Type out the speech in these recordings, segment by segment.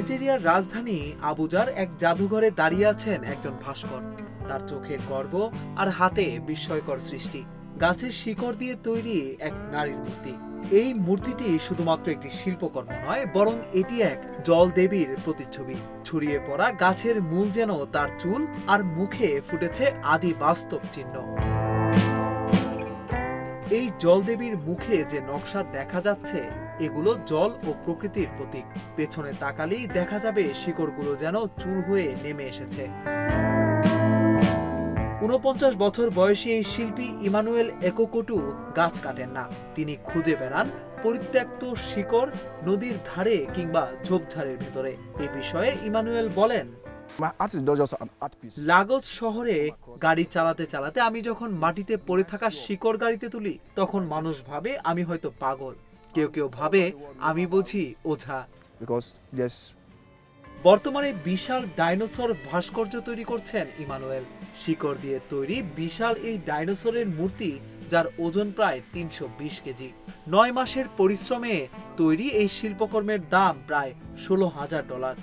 নাইজেরিয়ার রাজধানী আবুজার এক জাদুঘরে দাঁড়িয়ে আছেন একজন ভাস্কর। তার চোখে গর্ব আর হাতে বিস্ময়কর সৃষ্টি, গাছের শিকড় দিয়ে তৈরি এক নারীর মূর্তি। এই মূর্তিটি শুধুমাত্র একটি শিল্পকর্ম নয়, বরং এটি এক জল দেবীর প্রতিচ্ছবি। ছড়িয়ে পড়া গাছের মূল যেন তার চুল, আর মুখে ফুটেছে আদি বাস্তব চিহ্ন। এই জলদেবীর মুখে যে নকশা দেখা যাচ্ছে, এগুলো জল ও প্রকৃতির প্রতীক। পেছনে তাকালেই দেখা যাবে শিকড়গুলো যেন চুল হয়ে নেমে এসেছে। ৪৯ বছর বয়সী এই শিল্পী ইমানুয়েল একোকোটু গাছ কাটেন না, তিনি খুঁজে বেড়ান পরিত্যক্ত শিকড় নদীর ধারে কিংবা ঝোপঝাড়ের ভেতরে। এ বিষয়ে ইমানুয়েল বলেন, লাগোস শহরে গাড়ি চালাতে চালাতে আমি যখন মাটিতে পড়ে থাকা শিকড় গাড়িতে তুলি, তখন মানুষ ভাবে আমি হয়তো পাগল, কেউ কেউ ভাবে আমি বুঝি ওঝা। বর্তমানে বিশাল ডাইনোসর ভাস্কর্য তৈরি করছেন ইমানুয়েল। শিকড় দিয়ে তৈরি বিশাল এই ডাইনোসরের মূর্তি, যার ওজন প্রায় ৩২০ কেজি। ৯ মাসের পরিশ্রমে তৈরি এই শিল্পকর্মের দাম প্রায় $১৬,০০০।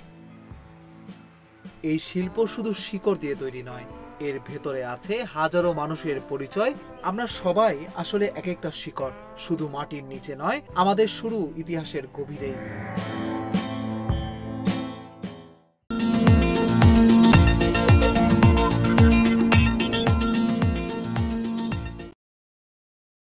এই শিল্প শুধু শিকড় দিয়ে তৈরি নয়, এর ভেতরে আছে হাজারো মানুষের পরিচয়। আমরা সবাই আসলে এক একটা শিকড়, শুধু মাটির নিচে নয়, আমাদের শুরু ইতিহাসের গভীরেই।